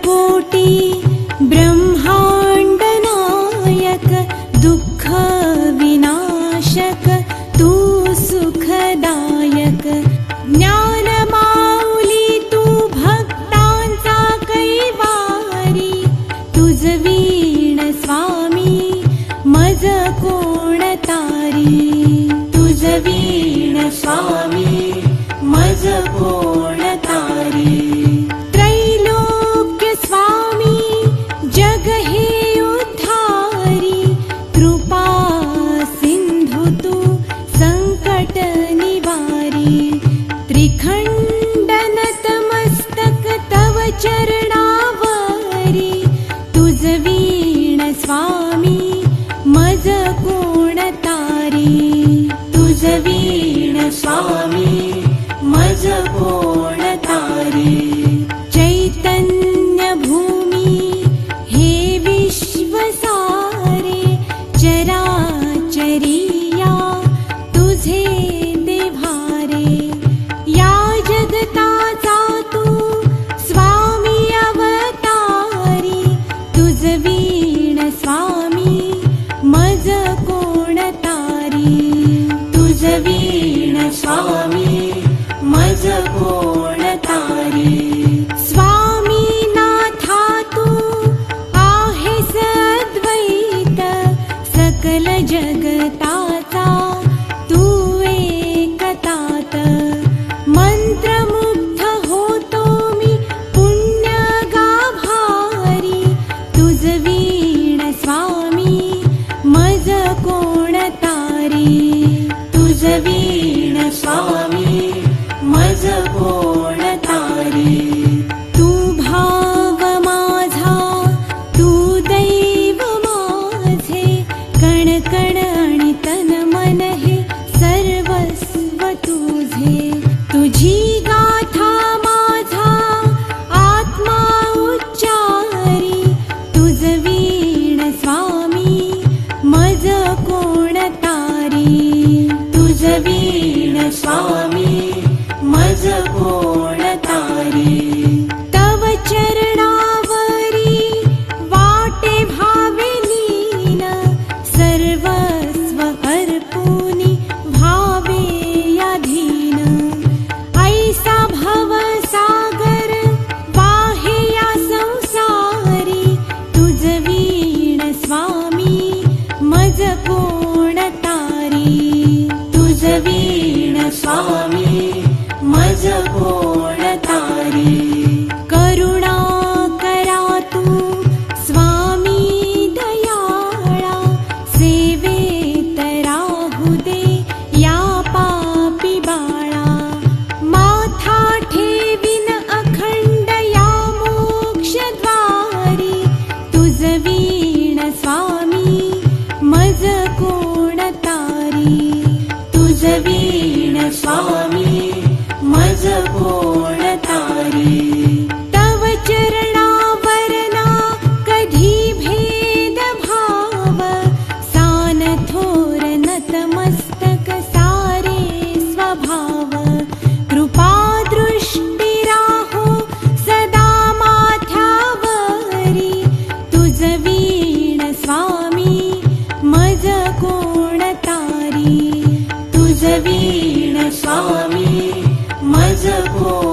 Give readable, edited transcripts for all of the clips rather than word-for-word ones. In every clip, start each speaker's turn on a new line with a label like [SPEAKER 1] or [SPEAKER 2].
[SPEAKER 1] कोटी ब्रह्मांड नायक दुःख विनाशक तू सुखदायक ज्ञान माऊली तू भक्तांचा कैवारी तुझ वीण स्वामी मज कोण तारी तुझ वीण स्वामी मज कोण तारी त्रैलोक्य स्वामी जग हे उद्धारी कृपा सिंधु तू संकट निवारी त्रिखंड नतमस्तक तव चरणावरी तुझ वीण स्वामी मज कोण तारी तुझ वीण स्वामी मज कोण तारी चैतन्य भूमी हे विश्वसारे चराचरिया तुझे देभारे या जगताचा तू स्वामी अवतारी तुझ वीण स्वामी मज कोण तारी तुझ वीण स्वामी मज कोण तारी स्वामी नाथा तू आहेस अद्वैत सकल जगताचा तू एकतात मंत्रमुग्ध होतो मी पुण्य गाभारी तुझ वीण स्वामी मज कोण तारी तुझ वीण स्वामी मज कोण तारी तू भाव माझा तू दैव माझे कण कण आणि तन मन हे सर्वस्व तुझे तुझी गाथा माझा आत्मा उच्चारी तुझ वीण स्वामी मज कोण तारी तुझ वीण स्वामी मज कोण तारी तव चरणावरी वाटे भावे लीन सर्वस्व अर्पुनी भावे अधीन ऐसा भव सागर वाहे या संसारी तुझ वीण स्वामी मज कोण तारी तुझ वीण स्वामी मज कोण तारी करुणा करा तू स्वामी दयाळा सेवेत राहू दे या पापी बाळा माथा ठेवीन अखंड या मोक्षद्वारी तुझ वीण स्वामी मज कोण तारी तुझ वीण स्वामी मज कोण तारी तव चरणावरना कधी भेद भाव सान थोर नतमस्तक सारे स्वभाव कृपा दृष्टी राहो सदा माथ्यावरी तुझ वीण स्वामी मज कोण तारी तुझ वीण स्वामी मज कोण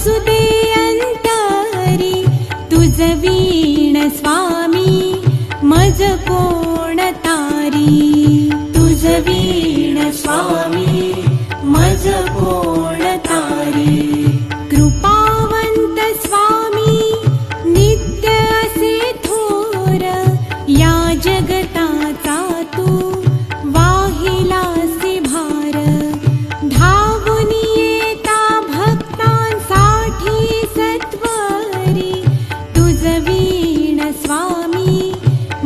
[SPEAKER 1] वसुदे अंतरी तुझ वीण स्वामी मज कोण तारी तुझ वीण स्वामी मज कोण तारी कृपावंत स्वामी नित्य असे थोर या जगताचा तू वाहिलासी भार धावून येता भक्तांसाठी सत्वरी तुझ वीण स्वामी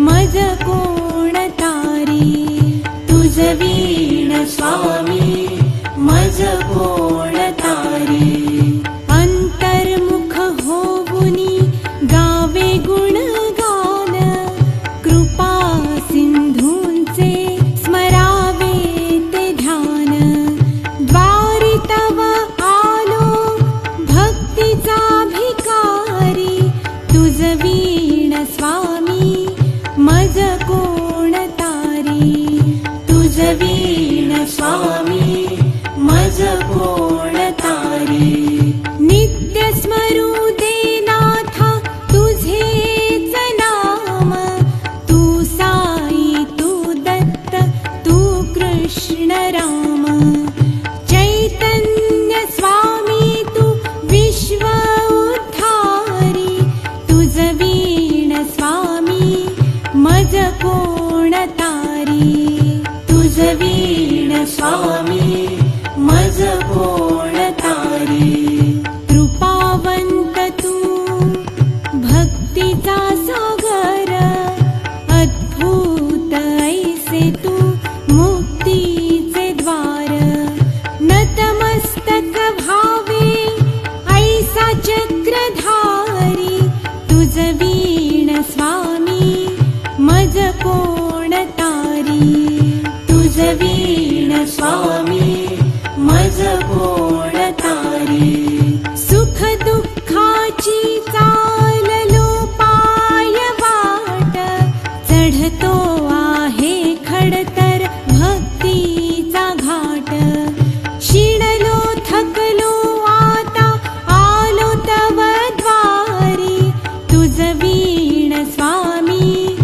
[SPEAKER 1] मज कोण तारी तुझ वीण स्वामी मज कोण तारी अंतर्मुख होऊनी गावे गुणगान कृपा सिंधूंचे स्मरावे ते ध्यान द्वारी तव आलो भक्तीचा भिकारी तुझ वीण स्वामी मज कोण तारी तुझ वीण स्वामी मज कोण तारी नित्य स्मरू दे नाथा तुझेच नाम तू साई तू दत्त तू कृष्ण राम चैतन्य स्वामी तू विश्व उद्धारी तुझ वीण स्वामी मज कोण तारी तुझ वीण स्वामी मज कोण तारी कृपावंत तू भक्तीचा सागर अद्भुत ऐसे तू मुक्तीचे द्वार नतमस्तक भावे ऐसा चक्रधारी तुझ वीण स्वामी मज कोण तारी तुझ वीण स्वामी मज कोण तारी सुख दुःखाची चाललो पाय वाट चढतो आहे खडतर भक्तीचा घाट शिणलो थकलो आता आलो तव द्वारी तुझ वीण स्वामी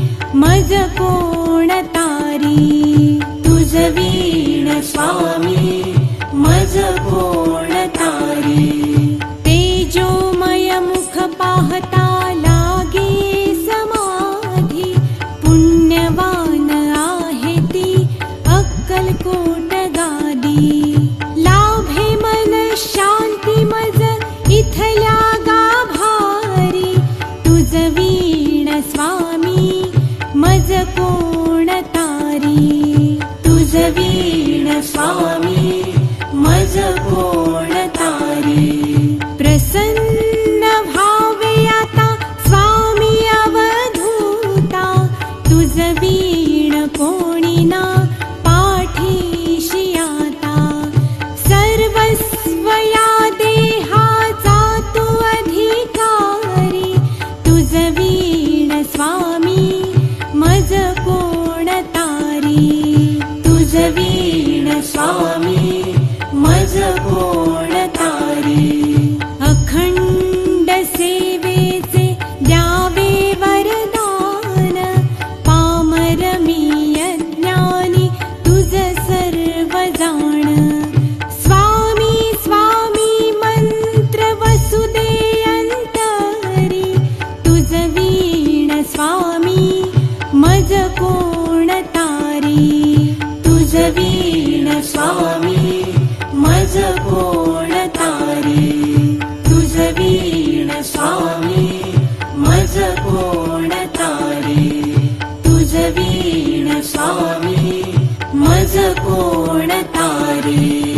[SPEAKER 1] मज कोण तारी तुझ वीण स्वामी मज कोण तारी तेजोमय मुख पाहता लागे समाधी पुण्यवान आहे ती अक्कलकोट गादी लाभे मन शांती मज इथल्या गाभारी तुझ वीण स्वामी मज कोण तारी तुझ वीण स्वामी मज कोण तारी प्रसन्न भावे आता स्वामी अवधूता तुझ वीण कोणीना पाठीशी आता सर्वस्व या देहाचा तू अधिकारी तुझ वीण स्वामी मज कोण तारी तुझ वीण स्वामी मज कोण तारी अखंड सेवेचे द्यावे वरदान पामर मी अज्ञानी तुझ सर्व जाण स्वामी स्वामी मंत्र वसुदे अंतरी तुझ वीण स्वामी मज कोण तारी तुझ वीण स्वामी मज कोण तारी तुझ वीण स्वामी मज कोण तारी तुझ वीण स्वामी मज कोण तारी